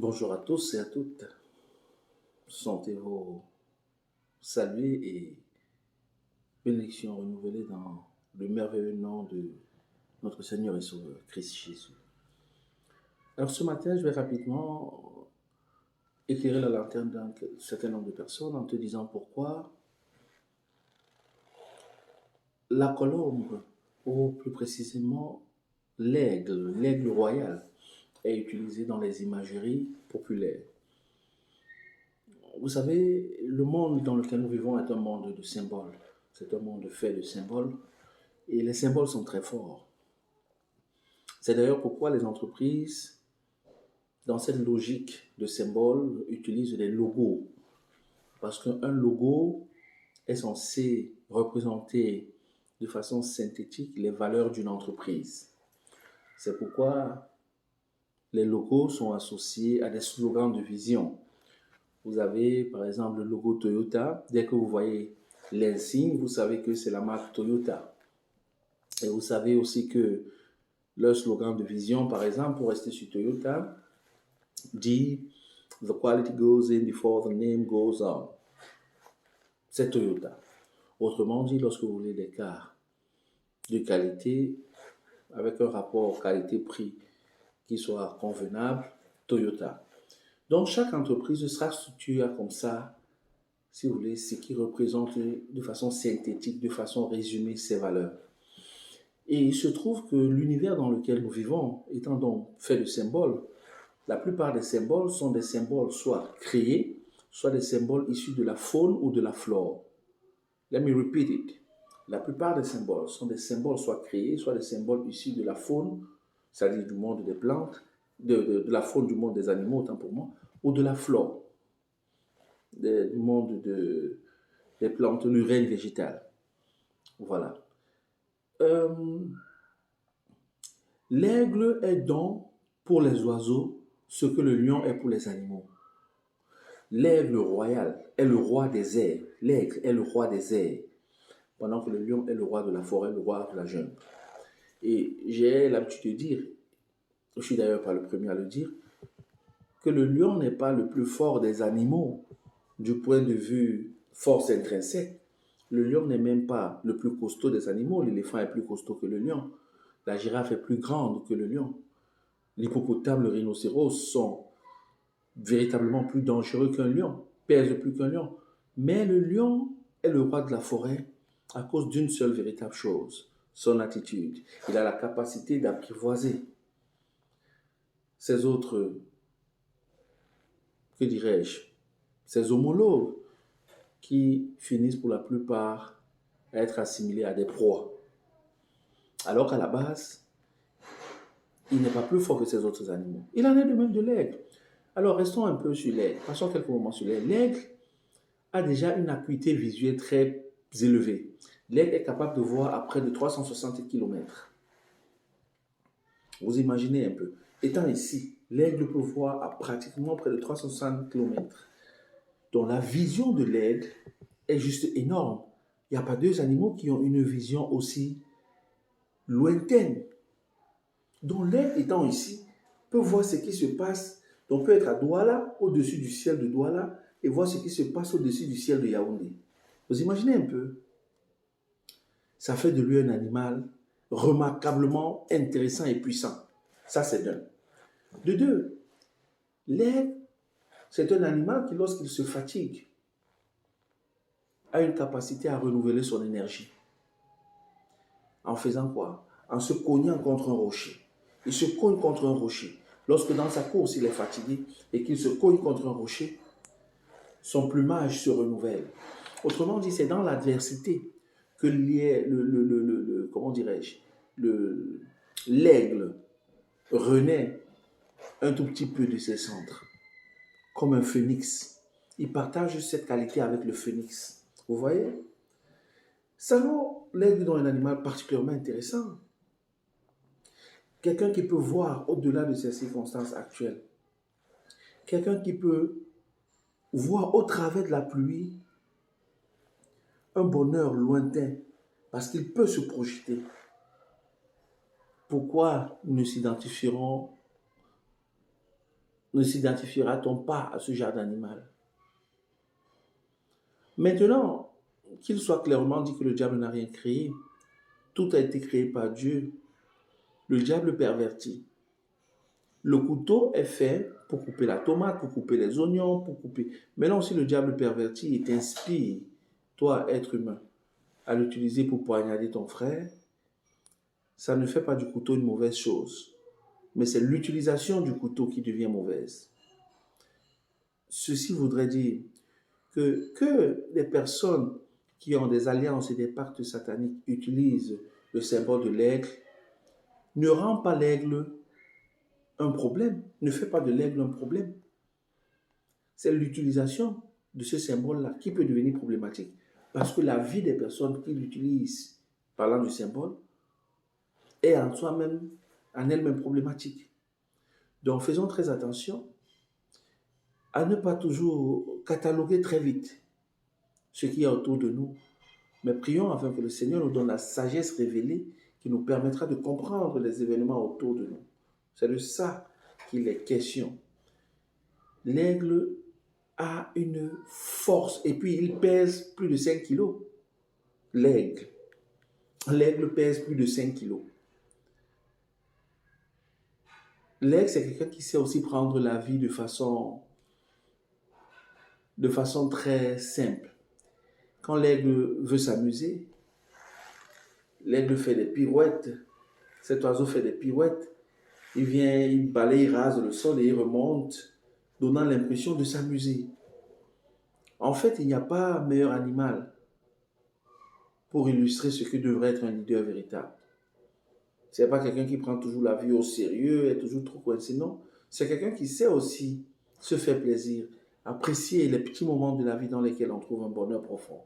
Bonjour à tous et à toutes. Sentez-vous salués et bénédictions renouvelées dans le merveilleux nom de notre Seigneur et Sauveur, Christ Jésus. Alors ce matin, je vais rapidement éclairer la lanterne d'un certain nombre de personnes en te disant pourquoi la colombe, ou plus précisément l'aigle royal, est utilisée dans les imageries populaires. Vous savez, le monde dans lequel nous vivons est un monde de symboles. C'est un monde fait de symboles. Et les symboles sont très forts. C'est d'ailleurs pourquoi les entreprises, dans cette logique de symboles, utilisent des logos. Parce qu'un logo est censé représenter de façon synthétique les valeurs d'une entreprise. C'est pourquoi les logos sont associés à des slogans de vision. Vous avez par exemple le logo Toyota. Dès que vous voyez l'insigne, vous savez que c'est la marque Toyota. Et vous savez aussi que leur slogan de vision, par exemple, pour rester sur Toyota, dit « The quality goes in before the name goes on ». C'est Toyota. Autrement dit, lorsque vous voulez des cars de qualité, avec un rapport qualité-prix qui soit convenable, Toyota. Donc, chaque entreprise sera structurée comme ça, si vous voulez, ce qui représente de façon synthétique, de façon résumée, ses valeurs. Et il se trouve que l'univers dans lequel nous vivons, étant donc fait de symboles, la plupart des symboles sont des symboles soit créés, soit des symboles issus de la faune ou de la flore. Let me repeat it. La plupart des symboles sont des symboles soit créés, soit des symboles issus de la faune, c'est-à-dire du monde des plantes, de la faune du monde des animaux, autant pour moi, ou de la flore, du monde des plantes, du règne végétal. Voilà. L'aigle est donc pour les oiseaux ce que le lion est pour les animaux. L'aigle royal est le roi des airs. L'aigle est le roi des airs, pendant que le lion est le roi de la forêt, le roi de la jungle. Et j'ai l'habitude de dire, je suis d'ailleurs pas le premier à le dire, que le lion n'est pas le plus fort des animaux du point de vue force intrinsèque. Le lion n'est même pas le plus costaud des animaux. L'éléphant est plus costaud que le lion. La girafe est plus grande que le lion. L'hippopotame, le rhinocéros sont véritablement plus dangereux qu'un lion, pèsent plus qu'un lion. Mais le lion est le roi de la forêt à cause d'une seule véritable chose, son attitude. Il a la capacité d'apprivoiser ses autres, que dirais-je, ses homologues qui finissent pour la plupart à être assimilés à des proies. Alors qu'à la base, il n'est pas plus fort que ces autres animaux. Il en est de même de l'aigle. Alors restons un peu sur l'aigle. Passons quelques moments sur l'aigle. L'aigle a déjà une acuité visuelle très élevée. L'aigle est capable de voir à près de 360 km. Vous imaginez un peu. Étant ici, l'aigle peut voir à pratiquement près de 360 km. Donc la vision de l'aigle est juste énorme. Il n'y a pas deux animaux qui ont une vision aussi lointaine. Donc l'aigle étant ici peut voir ce qui se passe. Donc peut être à Douala, au-dessus du ciel de Douala, et voir ce qui se passe au-dessus du ciel de Yaoundé. Vous imaginez un peu? Ça fait de lui un animal remarquablement intéressant et puissant. Ça, c'est d'un. De deux, l'aigle, c'est un animal qui, lorsqu'il se fatigue, a une capacité à renouveler son énergie. En faisant quoi? En se cognant contre un rocher. Il se cogne contre un rocher. Lorsque dans sa course, il est fatigué et qu'il se cogne contre un rocher, son plumage se renouvelle. Autrement dit, c'est dans l'adversité que comment dirais-je, l'aigle renaît un tout petit peu de ses cendres, comme un phénix. Il partage cette qualité avec le phénix. Vous voyez? Ça rend l'aigle dans un animal particulièrement intéressant. Quelqu'un qui peut voir au-delà de ses circonstances actuelles. Quelqu'un qui peut voir au travers de la pluie un bonheur lointain parce qu'il peut se projeter. Pourquoi nous s'identifierons ne s'identifiera-t-on pas à ce genre d'animal? Maintenant, qu'il soit clairement dit que le diable n'a rien créé, tout a été créé par Dieu. Le diable pervertit. Le couteau est fait pour couper la tomate, pour couper les oignons, pour couper... Mais là aussi, le diable pervertit et t'inspire, toi, être humain, à l'utiliser pour poignarder ton frère. Ça ne fait pas du couteau une mauvaise chose, mais c'est l'utilisation du couteau qui devient mauvaise. Ceci voudrait dire que les personnes qui ont des alliances et des pactes sataniques utilisent le symbole de l'aigle ne rend pas l'aigle un problème, ne fait pas de l'aigle un problème. C'est l'utilisation de ce symbole-là qui peut devenir problématique parce que la vie des personnes qui l'utilisent parlant du symbole est en soi-même, en elle-même problématique. Donc faisons très attention à ne pas toujours cataloguer très vite ce qui est autour de nous. Mais prions afin que le Seigneur nous donne la sagesse révélée qui nous permettra de comprendre les événements autour de nous. C'est de ça qu'il est question. L'aigle a une force et puis il pèse plus de 5 kilos. L'aigle. L'aigle pèse plus de 5 kilos. L'aigle, c'est quelqu'un qui sait aussi prendre la vie de façon très simple. Quand l'aigle veut s'amuser, l'aigle fait des pirouettes. Cet oiseau fait des pirouettes. Il vient, il balaye, il rase le sol et il remonte, donnant l'impression de s'amuser. En fait, il n'y a pas meilleur animal pour illustrer ce que devrait être un leader véritable. Ce n'est pas quelqu'un qui prend toujours la vie au sérieux, est toujours trop coincé, non. C'est quelqu'un qui sait aussi se faire plaisir, apprécier les petits moments de la vie dans lesquels on trouve un bonheur profond.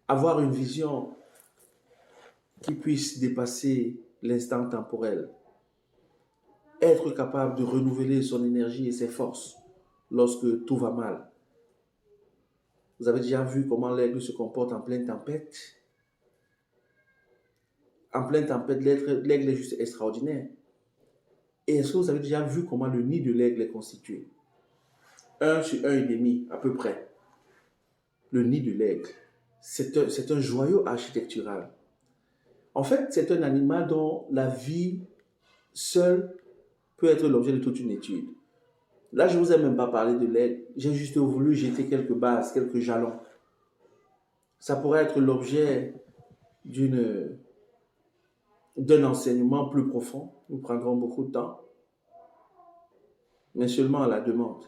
Avoir une vision qui puisse dépasser l'instant temporel. Être capable de renouveler son énergie et ses forces lorsque tout va mal. Vous avez déjà vu comment l'aigle se comporte en pleine tempête? En pleine tempête, l'aigle est juste extraordinaire. Et est-ce que vous avez déjà vu comment le nid de l'aigle est constitué? 1 sur 1,5 à peu près. Le nid de l'aigle. C'est un joyau architectural. En fait, c'est un animal dont la vie seule peut être l'objet de toute une étude. Là, je ne vous ai même pas parlé de l'aigle. J'ai juste voulu jeter quelques bases, quelques jalons. Ça pourrait être l'objet d'un enseignement plus profond. Nous prendrons beaucoup de temps, mais seulement à la demande.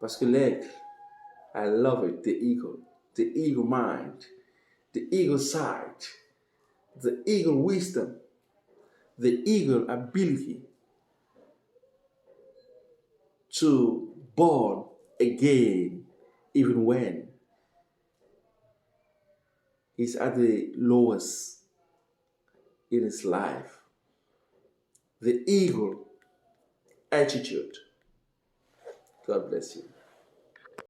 Parce que l'aigle, I love it, the eagle mind, the eagle sight, the eagle wisdom, the eagle ability to born again, even when he's at the lowest in his life. The eagle attitude. God bless you.